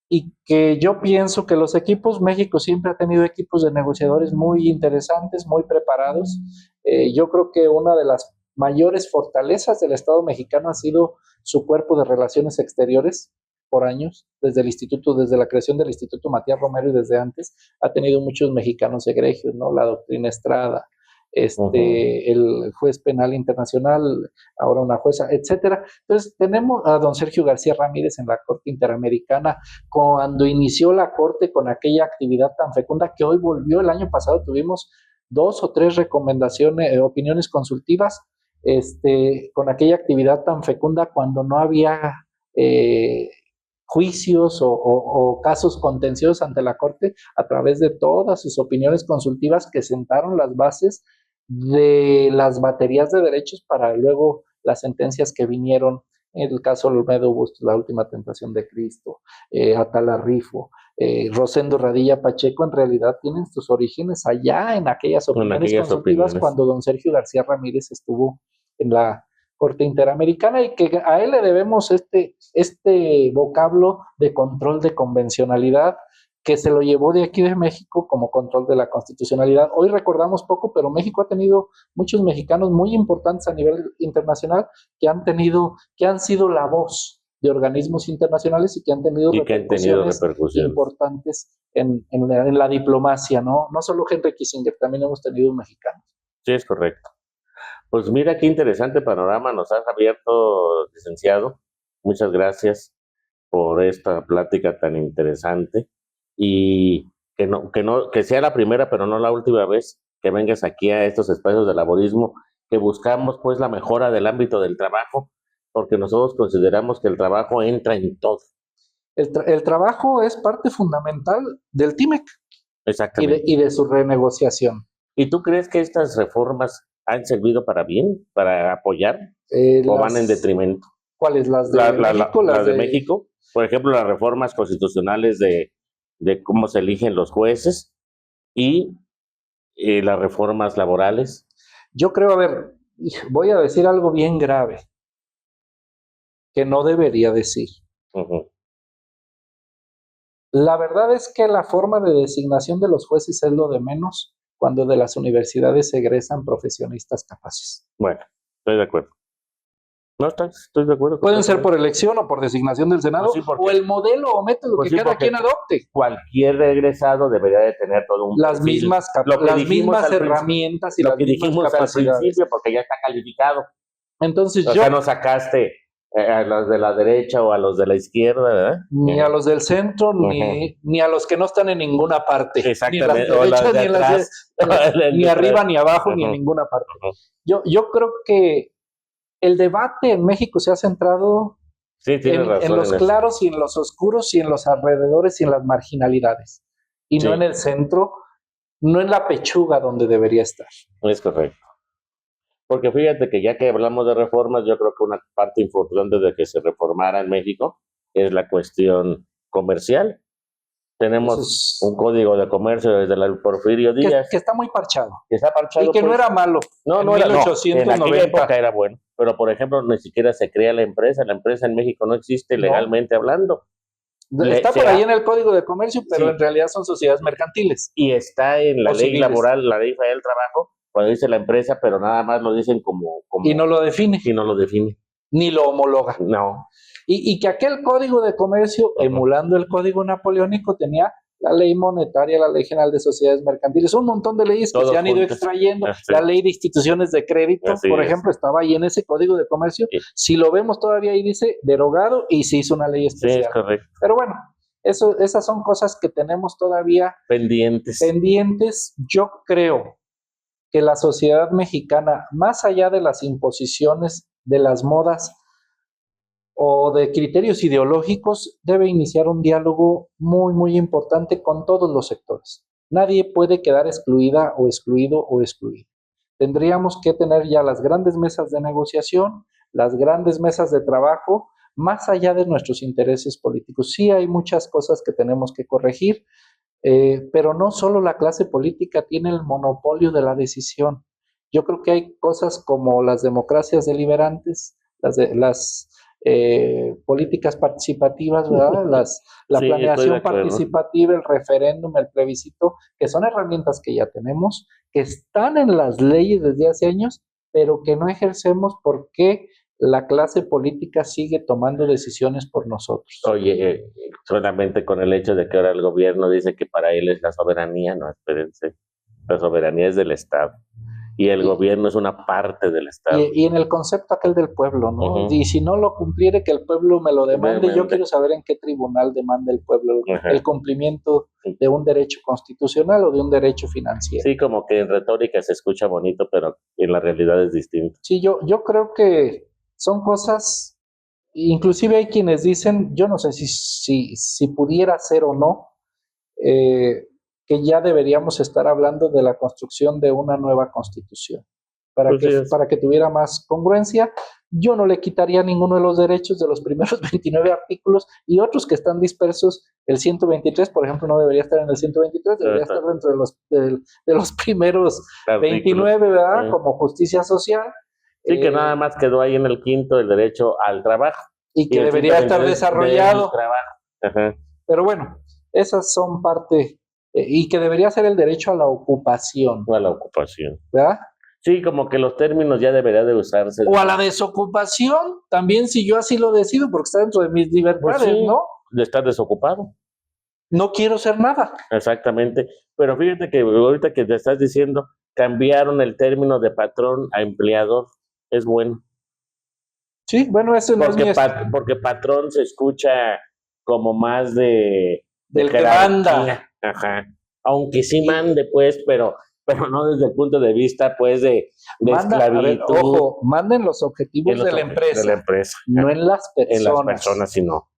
S2: y que yo pienso que los equipos, México siempre ha tenido equipos de negociadores muy interesantes, muy preparados. Yo creo que una de las mayores fortalezas del Estado mexicano ha sido su cuerpo de relaciones exteriores por años, desde el instituto, desde la creación del Instituto Matías Romero y desde antes, ha tenido muchos mexicanos egregios, ¿no? La doctrina Estrada, el juez penal internacional, ahora una jueza, etcétera. Entonces, tenemos a don Sergio García Ramírez en la Corte Interamericana, cuando inició la Corte con aquella actividad tan fecunda que hoy volvió. El año pasado tuvimos 2 o 3 recomendaciones, opiniones consultivas, con aquella actividad tan fecunda cuando no había juicios o casos contenciosos ante la Corte, a través de todas sus opiniones consultivas que sentaron las bases de las baterías de derechos para luego las sentencias que vinieron, en el caso de Olmedo Bustos, La Última Tentación de Cristo, Atala Rifo, Rosendo Radilla Pacheco, en realidad tienen sus orígenes allá en aquellas opiniones consultivas cuando don Sergio García Ramírez estuvo en la Corte Interamericana, y que a él le debemos este vocablo de control de convencionalidad, que se lo llevó de aquí de México como control de la constitucionalidad. Hoy recordamos poco, pero México ha tenido muchos mexicanos muy importantes a nivel internacional que han sido la voz de organismos internacionales y que han tenido repercusiones importantes en la diplomacia, ¿no? No solo Henry Kissinger, también hemos tenido mexicanos.
S1: Sí, es correcto. Pues mira qué interesante panorama nos has abierto, licenciado. Muchas gracias por esta plática tan interesante, y que sea la primera, pero no la última vez que vengas aquí a estos espacios de laborismo, que buscamos pues la mejora del ámbito del trabajo, porque nosotros consideramos que el trabajo entra en todo.
S2: El trabajo es parte fundamental del TIMEC.
S1: Exactamente.
S2: Y de su renegociación.
S1: ¿Y tú crees que estas reformas han servido para bien, para apoyar, o van en detrimento?
S2: ¿Cuáles? ¿Las de México?
S1: Las de México. Por ejemplo, las reformas constitucionales de cómo se eligen los jueces, y las reformas laborales.
S2: Yo creo, a ver, voy a decir algo bien grave, que no debería decir. La verdad es que la forma de designación de los jueces es lo de menos cuando de las universidades se egresan profesionistas capaces.
S1: Bueno, estoy de acuerdo. No, estoy de acuerdo.
S2: Pueden ser por elección o por designación del Senado, pues sí, o el modelo o método que cada quien adopte.
S1: Cualquier egresado debería de tener todo un
S2: las mismas herramientas y las mismas capacidades. Al principio,
S1: porque ya está calificado.
S2: Entonces
S1: no sacaste a los de la derecha o a los de la izquierda, ¿verdad?
S2: Ni a los del centro, ni a los que no están en ninguna parte.
S1: Exactamente.
S2: Ni arriba, ni abajo, ni en ninguna parte. Yo creo que el debate en México se ha centrado en los claros y en los oscuros y en los alrededores y en las marginalidades. Y no en el centro, no en la pechuga donde debería estar.
S1: Es correcto. Porque fíjate que ya que hablamos de reformas, yo creo que una parte importante de que se reformara en México es la cuestión comercial. Tenemos un código de comercio desde el Porfirio Díaz.
S2: Que está muy parchado.
S1: Que está parchado.
S2: Y que no era malo.
S1: No era. En aquella época era bueno. Pero, por ejemplo, ni siquiera se crea la empresa. La empresa en México no existe legalmente hablando.
S2: Está por ahí en el Código de Comercio, pero en realidad son sociedades mercantiles.
S1: Y está en la ley laboral, la ley federal del trabajo, cuando dice la empresa, pero nada más lo dicen como...
S2: Y no lo define. Ni lo homologa.
S1: No.
S2: Y que aquel Código de Comercio, emulando el Código Napoleónico, tenía la ley monetaria, la ley general de sociedades mercantiles, un montón de leyes que se han ido extrayendo. La ley de instituciones de crédito, por ejemplo, estaba ahí en ese Código de Comercio. Si lo vemos todavía ahí dice derogado, y se hizo una ley especial.
S1: Sí, es correcto.
S2: Pero bueno, esas son cosas que tenemos todavía pendientes. Yo creo que la sociedad mexicana, más allá de las imposiciones, de las modas o de criterios ideológicos, debe iniciar un diálogo muy, muy importante con todos los sectores. Nadie puede quedar excluida o excluido o excluido. Tendríamos que tener ya las grandes mesas de negociación, las grandes mesas de trabajo, más allá de nuestros intereses políticos. Sí hay muchas cosas que tenemos que corregir, pero no solo la clase política tiene el monopolio de la decisión. Yo creo que hay cosas como las democracias deliberantes, las políticas participativas, ¿verdad? La
S1: Sí, estoy de
S2: planeación
S1: acuerdo.
S2: participativa, el referéndum, el plebiscito, que son herramientas que ya tenemos, que están en las leyes desde hace años, pero que no ejercemos porque la clase política sigue tomando decisiones por nosotros.
S1: Oye, solamente con el hecho de que ahora el gobierno dice que para él es la soberanía, no, espérense, la soberanía es del Estado y el
S2: Y,
S1: gobierno es una parte del Estado.
S2: y en el concepto aquel del pueblo, ¿no?
S1: Ujú.
S2: Y si no lo cumpliere, que el pueblo me lo demande. Yo
S1: Demande.
S2: quiero saber en qué tribunal demanda el pueblo
S1: Ajá.
S2: el cumplimiento de un derecho constitucional o de un derecho financiero.
S1: Sí, como que en retórica se escucha bonito, pero en la realidad es distinto.
S2: Sí, yo creo que son cosas, inclusive hay quienes dicen, yo no sé si pudiera ser o no, que ya deberíamos estar hablando de la construcción de una nueva constitución,
S1: Pues sí,
S2: para que tuviera más congruencia. Yo no le quitaría ninguno de los derechos de los primeros 29 artículos y otros que están dispersos. El 123, por ejemplo, no debería estar en el 123, debería estar dentro de los primeros
S1: artículos.
S2: 29, ¿verdad? Como justicia social.
S1: Sí, que nada más quedó ahí en el quinto el derecho al trabajo.
S2: Y que debería estar
S1: 123
S2: desarrollado.
S1: del trabajo. Ajá.
S2: Pero bueno, esas son parte, y que debería ser el derecho a la ocupación,
S1: O a la ocupación.
S2: ¿verdad?
S1: Sí, como que los términos ya deberían de usarse.
S2: O a la desocupación, también si yo así lo decido, porque está dentro de mis libertades,
S1: Pues sí,
S2: ¿no?
S1: de estar desocupado.
S2: No quiero ser nada.
S1: Exactamente. Pero fíjate que ahorita que te estás diciendo, cambiaron el término de patrón a empleador. Es bueno.
S2: Sí, bueno, ese no es mi
S1: Porque patrón se escucha como más de
S2: del que manda.
S1: Ajá. Aunque sí mande, pues, pero no desde el punto de vista, pues, de
S2: Manda,
S1: esclavitud.
S2: a ver, ojo, manden los objetivos de la empresa, no en las personas.
S1: En las personas, sino.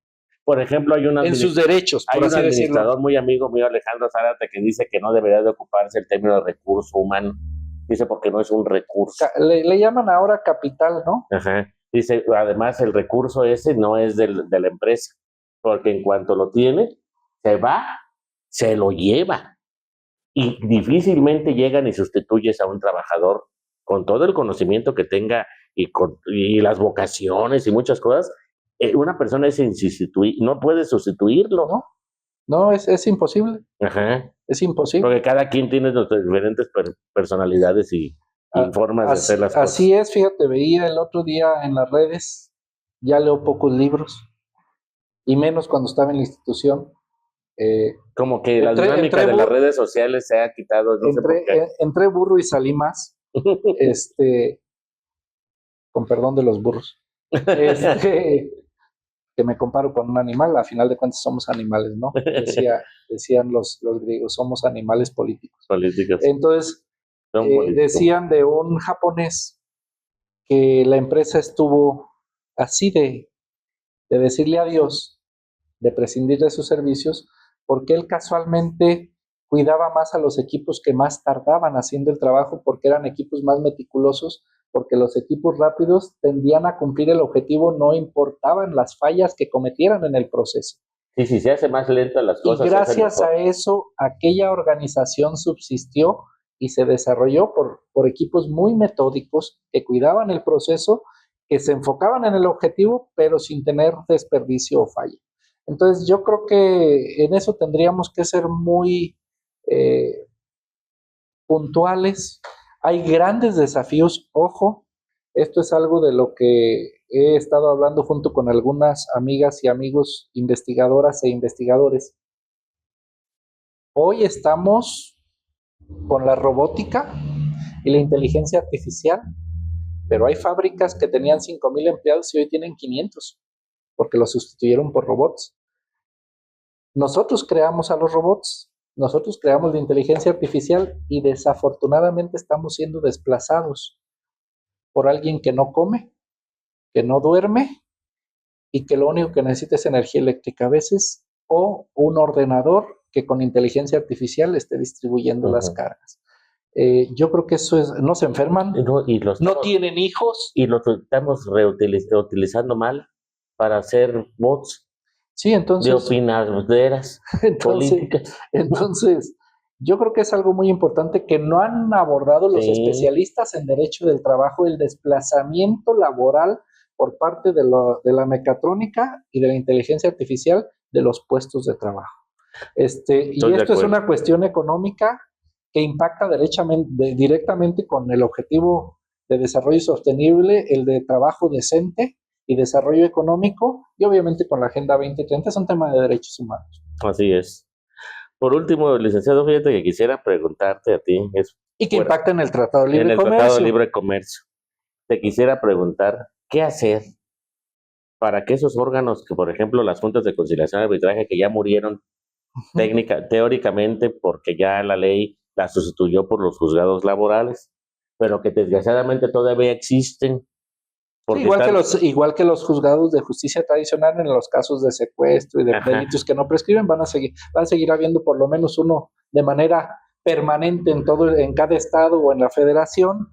S1: Por ejemplo,
S2: en sus derechos,
S1: hay
S2: por
S1: un
S2: así
S1: administrador
S2: decirlo.
S1: muy amigo mío, Alejandro Zárate, que dice que no debería de ocuparse el término de recurso humano. Dice porque no es un recurso.
S2: Le llaman ahora capital, ¿no?
S1: Ajá. Dice, además, el recurso ese no es de la empresa, porque en cuanto lo tiene, se va, se lo lleva. Y difícilmente llegan y sustituyes a un trabajador con todo el conocimiento que tenga y las vocaciones y muchas cosas. Una persona es insustituible, no puede sustituirlo, ¿no?
S2: No, es imposible.
S1: Ajá.
S2: Es imposible.
S1: Porque cada quien tiene nuestras diferentes personalidades y formas de hacer las cosas.
S2: Así es, fíjate, veía el otro día en las redes, ya leo pocos libros, y menos cuando estaba en la institución.
S1: Como que la dinámica de las redes sociales se ha quitado, no sé por qué.
S2: Entré burro y salí más, con perdón de los burros, que me comparo con un animal, a final de cuentas somos animales, ¿no? Decían los griegos, somos animales políticos. Entonces, decían de un japonés que la empresa estuvo así de decirle adiós, de prescindir de sus servicios, porque él casualmente cuidaba más a los equipos que más tardaban haciendo el trabajo, porque eran equipos más meticulosos, porque los equipos rápidos tendían a cumplir el objetivo, no importaban las fallas que cometieran en el proceso.
S1: Sí, si se hace más lenta las cosas.
S2: Y gracias a eso, aquella organización subsistió y se desarrolló por equipos muy metódicos que cuidaban el proceso, que se enfocaban en el objetivo, pero sin tener desperdicio o falla. Entonces, yo creo que en eso tendríamos que ser muy puntuales. Hay grandes desafíos, ojo, esto es algo de lo que he estado hablando junto con algunas amigas y amigos investigadoras e investigadores. Hoy estamos con la robótica y la inteligencia artificial, pero hay fábricas que tenían 5,000 empleados y hoy tienen 500, porque los sustituyeron por robots. Nosotros creamos a los robots, nosotros creamos la inteligencia artificial y desafortunadamente estamos siendo desplazados por alguien que no come, que no duerme y que lo único que necesita es energía eléctrica a veces, o un ordenador que con inteligencia artificial esté distribuyendo las cargas. Yo creo que eso es, no se enferman, no tienen hijos.
S1: Y los estamos reutilizando mal para hacer bots.
S2: Sí, entonces.
S1: De opinaderas políticas.
S2: Entonces, Yo creo que es algo muy importante que no han abordado los
S1: Sí,
S2: especialistas en derecho del trabajo, el desplazamiento laboral por parte de la mecatrónica y de la inteligencia artificial de los puestos de trabajo. Y
S1: estoy de
S2: esto es
S1: acuerdo.
S2: una cuestión económica que impacta directamente con el objetivo de desarrollo sostenible, el de trabajo decente y desarrollo económico, y obviamente con la Agenda 2030 es un tema de derechos humanos.
S1: Así es. Por último, licenciado, fíjate que quisiera preguntarte a ti, es
S2: Y que
S1: fuera,
S2: impacta en el Tratado de
S1: en
S2: Libre
S1: el Tratado de
S2: Comercio.
S1: Libre Comercio, te quisiera preguntar, ¿qué hacer para que esos órganos que, por ejemplo, las juntas de conciliación y arbitraje que ya murieron teóricamente porque ya la ley la sustituyó por los juzgados laborales, pero que desgraciadamente todavía existen
S2: Sí,
S1: porque están,
S2: igual que los juzgados de justicia tradicional en los casos de secuestro y de
S1: ajá,
S2: delitos que no prescriben, van a seguir habiendo por lo menos uno de manera permanente en cada estado o en la federación,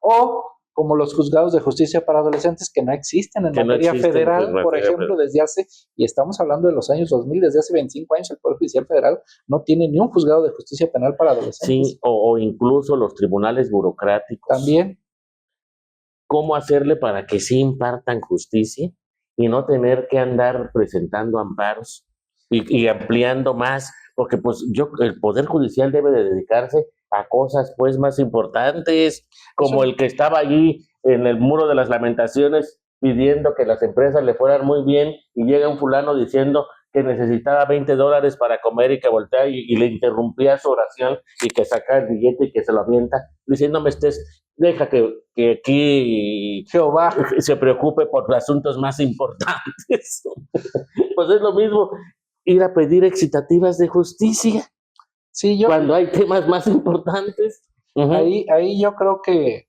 S2: o como los juzgados de justicia para adolescentes que no existen en
S1: que no
S2: materia
S1: existen en
S2: federal, por
S1: materia
S2: ejemplo, y estamos hablando de los años 2000, desde hace 25 años el Poder Judicial Federal no tiene ni un juzgado de justicia penal para
S1: sí,
S2: adolescentes.
S1: o incluso los tribunales burocráticos.
S2: También,
S1: ¿Cómo hacerle para que sí impartan justicia y no tener que andar presentando amparos y ampliando más? Porque pues el Poder Judicial debe de dedicarse a cosas pues más importantes,
S2: eso
S1: como el que estaba allí en el Muro de las Lamentaciones pidiendo que las empresas le fueran muy bien y llega un fulano diciendo que necesitaba $20 para comer y que voltea y le interrumpía su oración y que saca el billete y que se lo avienta, diciéndome deja que aquí
S2: Jehová.
S1: se preocupe por los asuntos más importantes. Pues es lo mismo ir a pedir excitativas de justicia
S2: Sí,
S1: cuando hay temas más importantes. Uh-huh.
S2: ahí yo creo que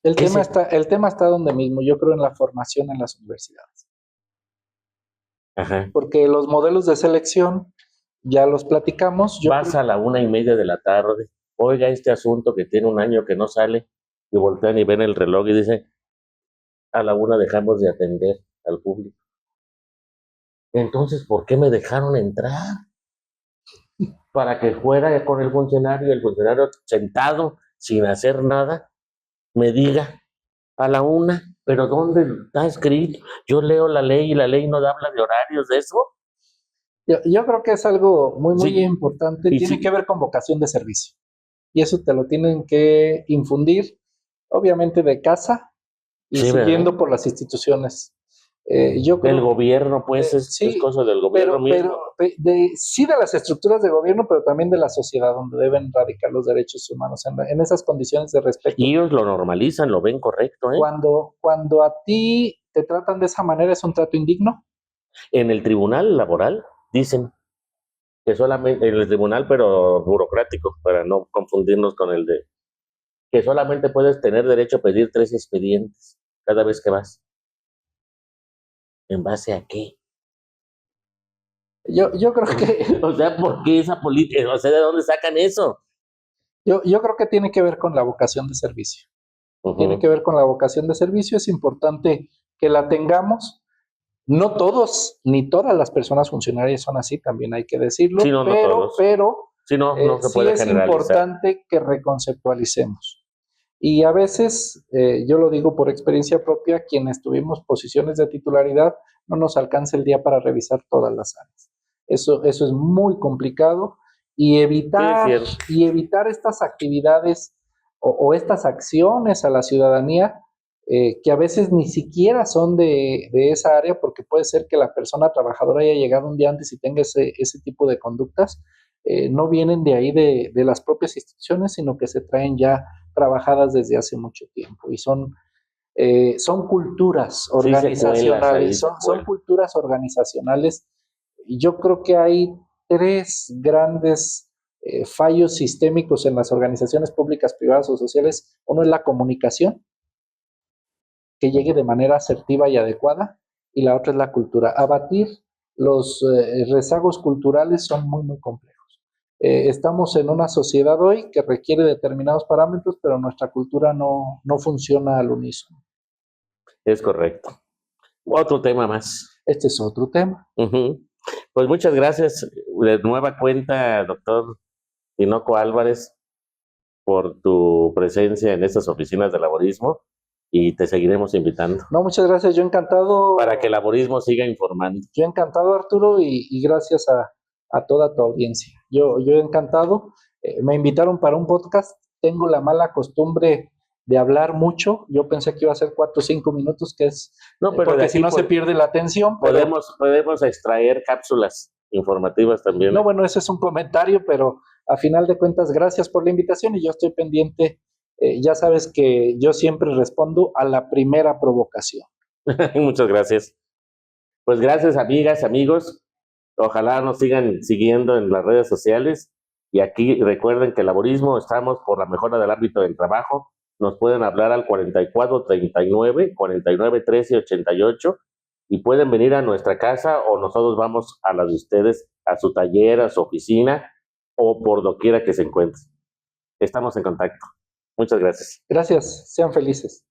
S1: Ese,
S2: el tema está donde mismo, yo creo en la formación en las universidades,
S1: ajá.
S2: porque los modelos de selección ya los platicamos, yo
S1: Vas
S2: creo,
S1: a la 1:30 de la tarde, oiga este asunto que tiene un año que no sale, y voltean y ven el reloj y dicen, a la 1 dejamos de atender al público. Entonces, ¿por qué me dejaron entrar? Para que fuera con el funcionario sentado, sin hacer nada, me diga a la 1, pero ¿dónde está escrito? Yo leo la ley y la ley no habla de horarios de eso.
S2: yo creo que es algo muy
S1: Sí,
S2: importante,
S1: y
S2: tiene que
S1: sí,
S2: ver con vocación de servicio, y eso te lo tienen que infundir, obviamente de casa y
S1: sí, ¿verdad?
S2: siguiendo por las instituciones. Yo
S1: El
S2: creo
S1: gobierno, pues, es
S2: sí,
S1: cosa del gobierno mismo.
S2: sí de las estructuras de gobierno, pero también de la sociedad, donde deben radicar los derechos humanos, en esas condiciones de respeto.
S1: Y ellos lo normalizan, lo ven correcto, ¿eh?
S2: Cuando a ti te tratan de esa manera, es un trato indigno.
S1: En el tribunal laboral dicen que solamente, en el tribunal, pero burocrático, para no confundirnos con el de, que solamente puedes tener derecho a pedir 3 expedientes cada vez que vas. ¿En base a qué?
S2: Yo creo que,
S1: O sea, ¿por qué esa política? O sea, ¿de dónde sacan eso?
S2: yo creo que tiene que ver con la vocación de servicio. Tiene que
S1: Uh-huh.
S2: ver con la vocación de servicio. Es importante que la tengamos. No todos ni todas las personas funcionarias son así, también hay que
S1: Sí,
S2: decirlo,
S1: no, no todos. Sí, no, no se
S2: sí
S1: puede
S2: es
S1: generalizar.
S2: importante que reconceptualicemos. Y a veces, yo lo digo por experiencia propia, quienes tuvimos posiciones de titularidad, no nos alcanza el día para revisar todas las áreas. Eso es muy complicado y
S1: Sí, es cierto.
S2: evitar estas actividades o estas acciones a la ciudadanía que a veces ni siquiera son de esa área, porque puede ser que la persona trabajadora haya llegado un día antes y tenga ese tipo de conductas, no vienen de ahí de las propias instituciones, sino que se traen ya trabajadas desde hace mucho tiempo y son culturas
S1: Sí, secuelas ahí,
S2: organizacionales, son
S1: secuelas.
S2: culturas organizacionales. Y yo creo que hay tres grandes fallos sistémicos en las organizaciones públicas, privadas o sociales. Uno es la comunicación, que llegue de manera asertiva y adecuada, y la otra es la cultura. Abatir los rezagos culturales son muy complejos. Estamos en una sociedad hoy que requiere determinados parámetros, pero nuestra cultura no funciona al unísono.
S1: Es correcto. Otro tema más.
S2: Este es otro tema.
S1: Uh-huh. Pues muchas gracias, de nueva cuenta, doctor Tinoco Álvarez, por tu presencia en estas oficinas de laborismo y te seguiremos invitando.
S2: No, muchas gracias, yo encantado.
S1: Para que el laborismo siga informando.
S2: Yo encantado, Arturo, y gracias a toda tu audiencia. Yo encantado. Me invitaron para un podcast. Tengo la mala costumbre de hablar mucho. Yo pensé que iba a ser 4 o 5 minutos, que es
S1: no, pero
S2: porque si no se pierde la atención.
S1: Podemos extraer cápsulas informativas también.
S2: No, bueno, ese es un comentario, pero a final de cuentas, gracias por la invitación y yo estoy pendiente. Ya sabes que yo siempre respondo a la primera provocación.
S1: Muchas gracias. Pues gracias, amigas, amigos. Ojalá nos sigan siguiendo en las redes sociales. Y aquí recuerden que el laborismo estamos por la mejora del ámbito del trabajo. Nos pueden hablar al 4439, 4913, 88 y pueden venir a nuestra casa o nosotros vamos a la de ustedes, a su taller, a su oficina o por doquiera que se encuentre. Estamos en contacto. Muchas gracias.
S2: Gracias. Sean felices.